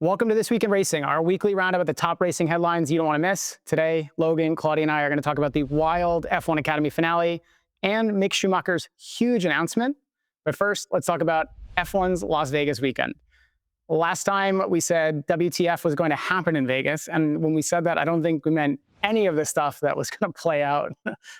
Welcome to This Week in Racing, our weekly roundup of the top racing headlines you don't want to miss. Today, Logan, Claudia, and I are going to talk about the wild F1 Academy finale and Mick Schumacher's huge announcement. But first, let's talk about F1's Las Vegas weekend. Last time we said WTF was going to happen in Vegas, and when we said that, I don't think we meant any of the stuff that was going to play out,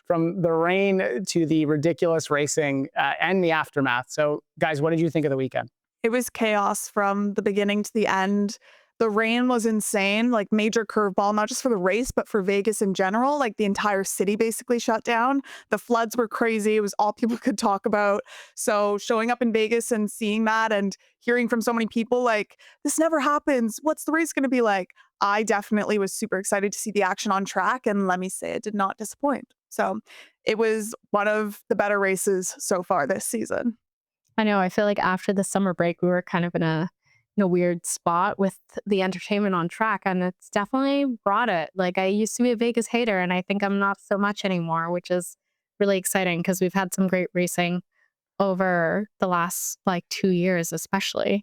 from the rain to the ridiculous racing and the aftermath. So, guys, what did you think of the weekend? It was chaos from the beginning to the end. The rain was insane, like major curveball, not just for the race, but for Vegas in general. Like the entire city basically shut down. The floods were crazy. It was all people could talk about. So showing up in Vegas and seeing that and hearing from so many people like, this never happens. What's the race going to be like? I definitely was super excited to see the action on track. And let me say, it did not disappoint. So it was one of the better races so far this season. I know. I feel like after the summer break, we were kind of in a weird spot with the entertainment on track, and it's definitely brought it. Like, I used to be a Vegas hater, and I think I'm not so much anymore, which is really exciting because we've had some great racing over the last 2 years, especially.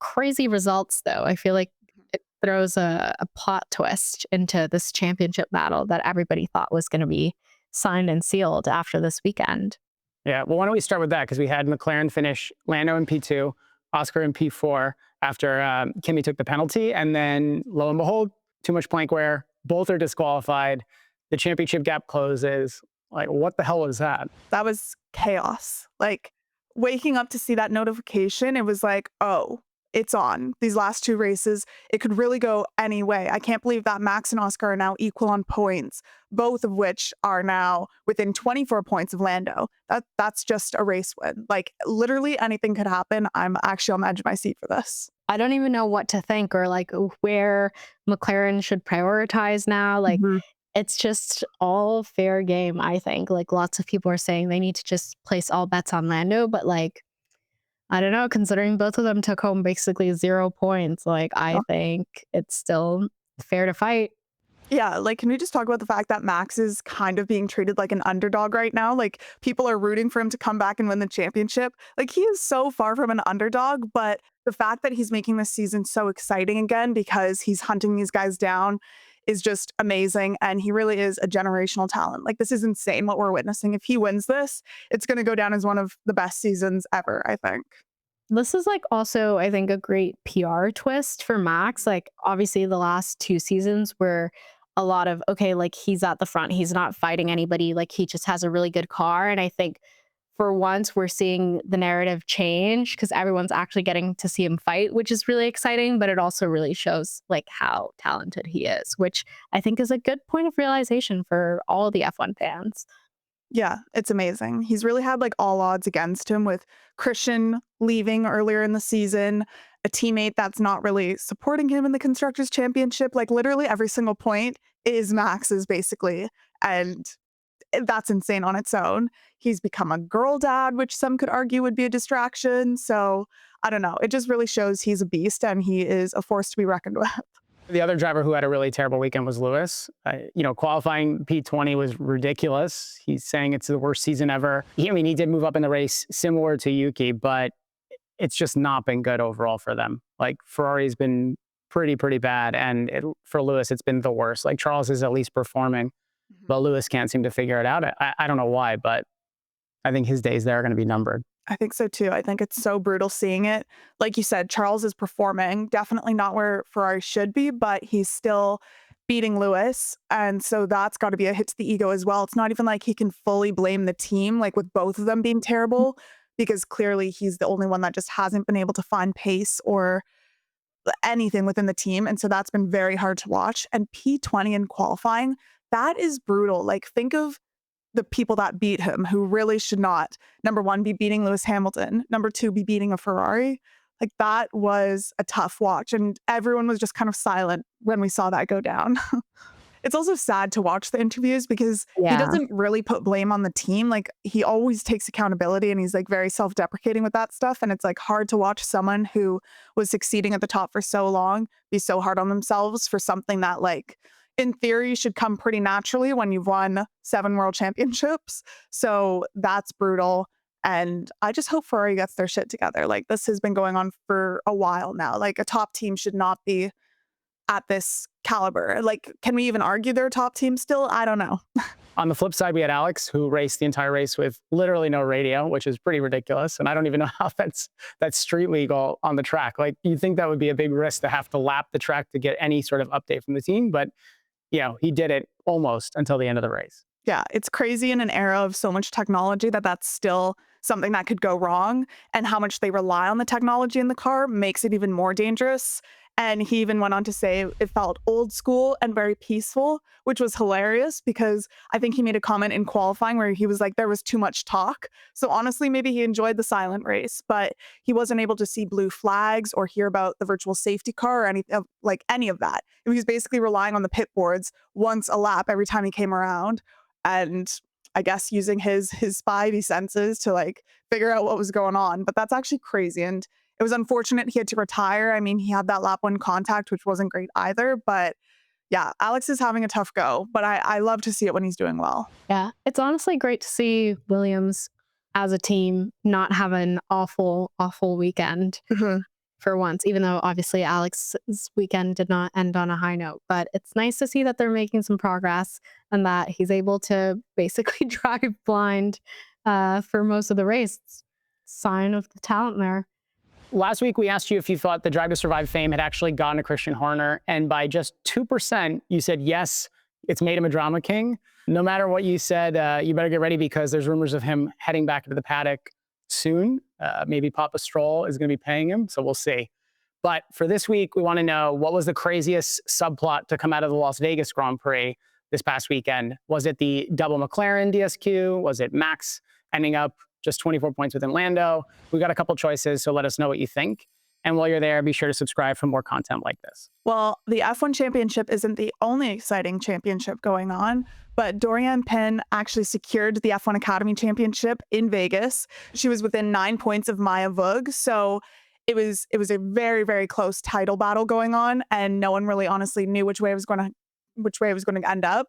Crazy results, though. I feel like it throws a plot twist into this championship battle that everybody thought was going to be signed and sealed after this weekend. Yeah, well, why don't we start with that? Because we had McLaren finish Lando in P2, Oscar in P4 after Kimi took the penalty. And then, lo and behold, too much plank wear. Both are disqualified. The championship gap closes. Like, what the hell was that? That was chaos. Like, waking up to see that notification, it was like, oh, it's on. These last two races, it could really go any way. I can't believe that Max and Oscar are now equal on points, both of which are now within 24 points of Lando. That's just a race win. Like, literally anything could happen. I'm actually on the edge of my seat for this. I don't even know what to think or where McLaren should prioritize now. It's just all fair game, I think. Like, lots of people are saying they need to just place all bets on Lando, but I don't know, considering both of them took home basically 0 points, I think it's still fair to fight. Yeah, can we just talk about the fact that Max is kind of being treated like an underdog right now? Like, people are rooting for him to come back and win the championship. Like, he is so far from an underdog, but the fact that he's making this season so exciting again because he's hunting these guys down is just amazing. And he really is a generational talent. Like, this is insane what we're witnessing. If he wins this, it's going to go down as one of the best seasons ever, I think. This is also, I think, a great PR twist for Max. Obviously the last 2 seasons were a lot of, okay, he's at the front, he's not fighting anybody, he just has a really good car. And I think for once we're seeing the narrative change because everyone's actually getting to see him fight, which is really exciting, but it also really shows how talented he is, which I think is a good point of realization for all the F1 fans. Yeah, it's amazing. He's really had all odds against him with Christian leaving earlier in the season, a teammate that's not really supporting him in the Constructors' Championship. Literally every single point is Max's basically. And that's insane on its own. He's become a girl dad, which some could argue would be a distraction. So I don't know. It just really shows he's a beast and he is a force to be reckoned with. The other driver who had a really terrible weekend was Lewis. Qualifying P20 was ridiculous. He's saying it's the worst season ever. He did move up in the race similar to Yuki, but it's just not been good overall for them. Ferrari's been pretty bad. And for Lewis, it's been the worst. Charles is at least performing, but Lewis can't seem to figure it out. I don't know why, but I think his days there are going to be numbered. I think so too. I think it's so brutal seeing it. Like you said, Charles is performing, definitely not where Ferrari should be, but he's still beating Lewis. And so that's got to be a hit to the ego as well. It's not even like he can fully blame the team, with both of them being terrible, because clearly he's the only one that just hasn't been able to find pace or anything within the team. And so that's been very hard to watch. And P20 in qualifying, that is brutal. Think of the people that beat him who really should not, number one, be beating Lewis Hamilton, number two, be beating a Ferrari. That was a tough watch. And everyone was just kind of silent when we saw that go down. It's also sad to watch the interviews because he doesn't really put blame on the team. He always takes accountability and he's very self-deprecating with that stuff. And it's hard to watch someone who was succeeding at the top for so long be so hard on themselves for something that in theory should come pretty naturally when you've won 7 world championships. So that's brutal. And I just hope Ferrari gets their shit together. Like, this has been going on for a while now. Like, a top team should not be at this caliber. Like, can we even argue they're a top team still? I don't know. On the flip side, we had Alex, who raced the entire race with literally no radio, which is pretty ridiculous. And I don't even know how that's street legal on the track. Like, you'd think that would be a big risk to have to lap the track to get any sort of update from the team. But, you know, he did it almost until the end of the race. Yeah, it's crazy in an era of so much technology that that's still something that could go wrong. And how much they rely on the technology in the car makes it even more dangerous. And he even went on to say it felt old school and very peaceful, which was hilarious because I think he made a comment in qualifying where he was like, there was too much talk. So honestly, maybe he enjoyed the silent race, but he wasn't able to see blue flags or hear about the virtual safety car or any of that. He was basically relying on the pit boards once a lap every time he came around. And I guess using his spidey senses to like figure out what was going on. But that's actually crazy. And it was unfortunate he had to retire. I mean, he had that lap 1 contact, which wasn't great either. But yeah, Alex is having a tough go. But I love to see it when he's doing well. Yeah, it's honestly great to see Williams as a team not have an awful weekend for once, even though obviously Alex's weekend did not end on a high note. But it's nice to see that they're making some progress and that he's able to basically drive blind for most of the race. It's a sign of the talent there. Last week, we asked you if you thought the Drive to Survive fame had actually gone to Christian Horner. And by just 2%, you said, yes, it's made him a drama king. No matter what you said, you better get ready because there's rumors of him heading back into the paddock soon. Maybe Papa Stroll is going to be paying him. So we'll see. But for this week, we want to know what was the craziest subplot to come out of the Las Vegas Grand Prix this past weekend? Was it the double McLaren DSQ? Was it Max ending up just 24 points within Lando? We got a couple choices, so let us know what you think. And while you're there, be sure to subscribe for more content like this. Well, the F1 championship isn't the only exciting championship going on, but Doriane Pin actually secured the F1 Academy Championship in Vegas. She was within 9 points of Maya Weug, so it was a very, very close title battle going on, and no one really honestly knew which way it was going to end up.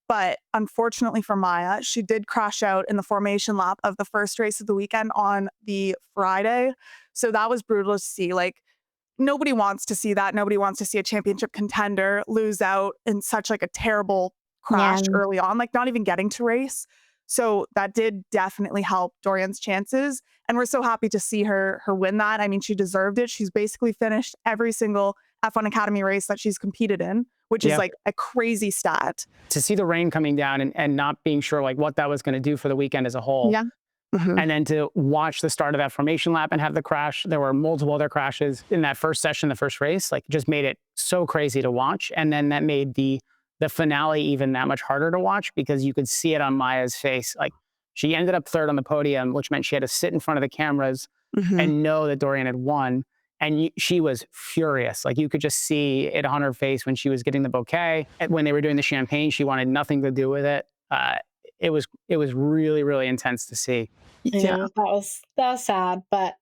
But unfortunately for Maya, she did crash out in the formation lap of the first race of the weekend on the Friday. So that was brutal to see. Like, nobody wants to see that. Nobody wants to see a championship contender lose out in such like a terrible crash early on, like not even getting to race. So that did definitely help Doriane's chances. And we're so happy to see her win that. I mean, she deserved it. She's basically finished every single F1 Academy race that she's competed in, which is like a crazy stat. To see the rain coming down and not being sure like what that was going to do for the weekend as a whole. Yeah. And then to watch the start of that formation lap and have the crash. There were multiple other crashes in that first session, the first race, like just made it so crazy to watch. And then that made the finale even that much harder to watch because you could see it on Maya's face. Like, she ended up third on the podium, which meant she had to sit in front of the cameras and know that Doriane had won. And she was furious. Like, you could just see it on her face when she was getting the bouquet. And when they were doing the champagne, she wanted nothing to do with it. It was really, really intense to see. Yeah, that was sad, but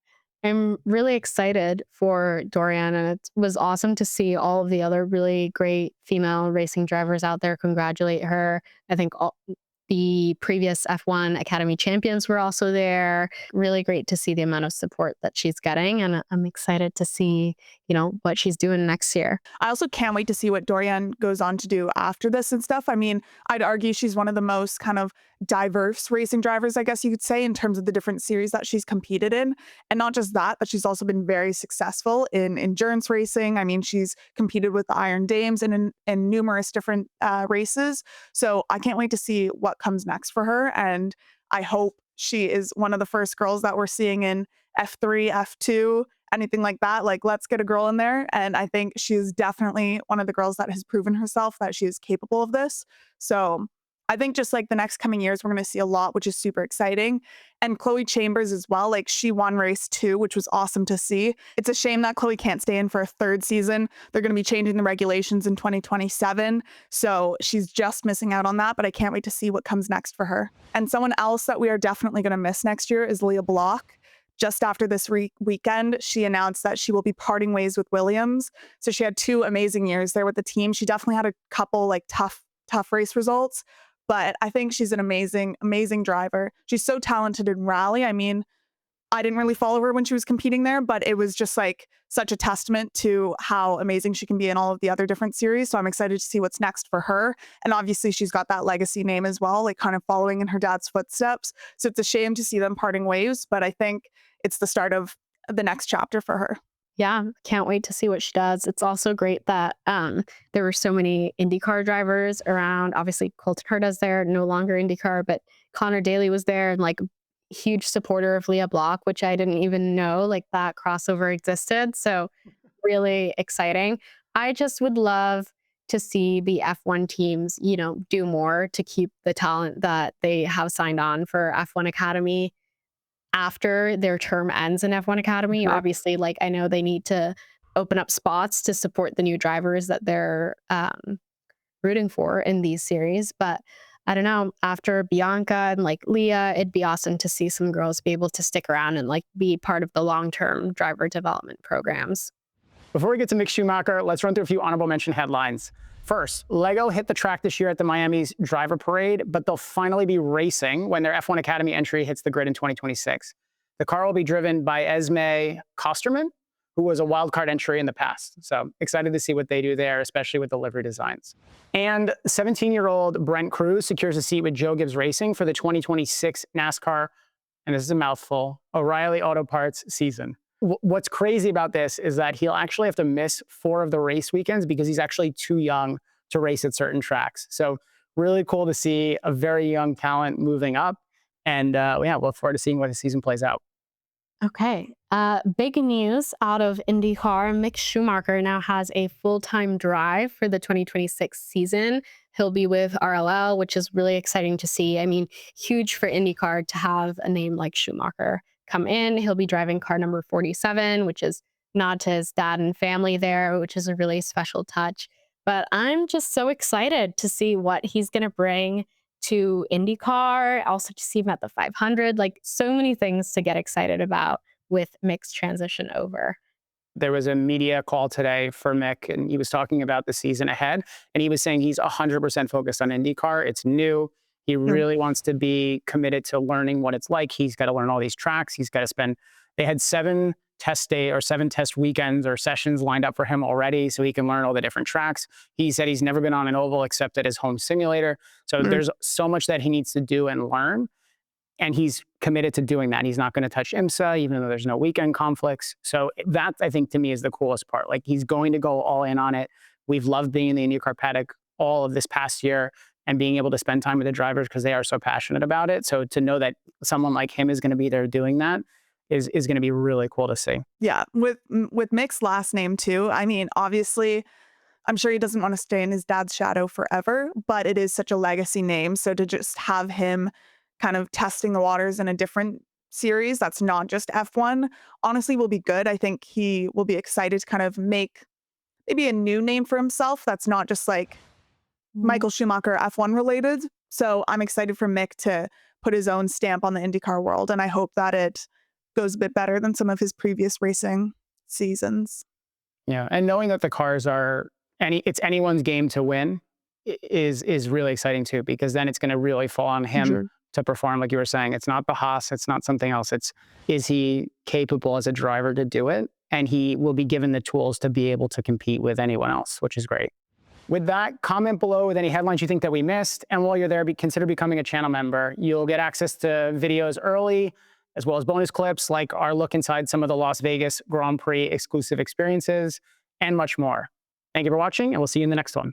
I'm really excited for Doriane, and it was awesome to see all of the other really great female racing drivers out there congratulate her. I think the previous F1 Academy champions were also there. Really great to see the amount of support that she's getting, and I'm excited to see, what she's doing next year. I also can't wait to see what Doriane goes on to do after this and stuff. I mean, I'd argue she's one of the most kind of diverse racing drivers, I guess you could say, in terms of the different series that she's competed in. And not just that, but she's also been very successful in endurance racing. I mean, she's competed with the Iron Dames and in numerous different races. So I can't wait to see what comes next for her. And I hope she is one of the first girls that we're seeing in F3, F2, anything like that. Like, let's get a girl in there. And I think she's definitely one of the girls that has proven herself that she is capable of this. So I think just like the next coming years, we're going to see a lot, which is super exciting. And Chloe Chambers as well. Like, she won race 2, which was awesome to see. It's a shame that Chloe can't stay in for a third season. They're going to be changing the regulations in 2027. So she's just missing out on that, but I can't wait to see what comes next for her. And someone else that we are definitely going to miss next year is Leah Block. Just after this weekend, she announced that she will be parting ways with Williams. So she had 2 amazing years there with the team. She definitely had a couple like tough race results, but I think she's an amazing, amazing driver. She's so talented in rally. I mean, I didn't really follow her when she was competing there, but it was just like such a testament to how amazing she can be in all of the other different series. So I'm excited to see what's next for her. And obviously she's got that legacy name as well, like kind of following in her dad's footsteps. So it's a shame to see them parting ways, but I think it's the start of the next chapter for her. Yeah, can't wait to see what she does. It's also great that there were so many IndyCar drivers around. Obviously, Colton Herta's there, no longer IndyCar, but Connor Daly was there, and like huge supporter of Leah Block, which I didn't even know like that crossover existed. So really exciting. I just would love to see the F1 teams, you know, do more to keep the talent that they have signed on for F1 Academy after their term ends in F1 Academy. Sure. Obviously, like I know they need to open up spots to support the new drivers that they're rooting for in these series. But I don't know, after Bianca and like Leah, it'd be awesome to see some girls be able to stick around and like be part of the long-term driver development programs. Before we get to Mick Schumacher, let's run through a few honorable mention headlines. First, Lego hit the track this year at the Miami's driver parade, but they'll finally be racing when their F1 Academy entry hits the grid in 2026. The car will be driven by Esme Kosterman, who was a wildcard entry in the past. So excited to see what they do there, especially with the livery designs. And 17-year-old Brent Crews secures a seat with Joe Gibbs Racing for the 2026 NASCAR, and this is a mouthful, O'Reilly Auto Parts season. What's crazy about this is that he'll actually have to miss 4 of the race weekends because he's actually too young to race at certain tracks. So really cool to see a very young talent moving up. And yeah, we'll look forward to seeing what his season plays out. Okay. Big news out of IndyCar. Mick Schumacher now has a full-time drive for the 2026 season. He'll be with RLL, which is really exciting to see. I mean, huge for IndyCar to have a name like Schumacher come in. He'll be driving car number 47, which is nod to his dad and family there, which is a really special touch. But I'm just so excited to see what he's going to bring to IndyCar, also to see him at the 500, like so many things to get excited about with Mick's transition over. There was a media call today for Mick, and he was talking about the season ahead, and he was saying he's 100% focused on IndyCar. It's new. He really wants to be committed to learning what it's like. He's got to learn all these tracks. He's got to spend, they had 7 test weekends or sessions lined up for him already so he can learn all the different tracks. He said he's never been on an oval except at his home simulator. So there's so much that he needs to do and learn. And he's committed to doing that. He's not going to touch IMSA, even though there's no weekend conflicts. So that, I think, to me, is the coolest part. Like, he's going to go all in on it. We've loved being in the IndyCar paddock all of this past year and being able to spend time with the drivers because they are so passionate about it. So to know that someone like him is going to be there doing that is going to be really cool to see. Yeah, with Mick's last name too. I mean, obviously, I'm sure he doesn't want to stay in his dad's shadow forever, but it is such a legacy name. So to just have him kind of testing the waters in a different series that's not just F1, honestly will be good. I think he will be excited to kind of make maybe a new name for himself that's not just like Michael Schumacher F1 related. So I'm excited for Mick to put his own stamp on the IndyCar world, and I hope that it goes a bit better than some of his previous racing seasons. Yeah, and knowing that the cars are it's anyone's game to win is really exciting too, because then it's going to really fall on him to perform, like you were saying. It's not the Haas, it's not something else. It's, is he capable as a driver to do it? And he will be given the tools to be able to compete with anyone else, which is great. With that, comment below with any headlines you think that we missed. And while you're there, consider becoming a channel member. You'll get access to videos early, as well as bonus clips like our look inside some of the Las Vegas Grand Prix exclusive experiences and much more. Thank you for watching, and we'll see you in the next one.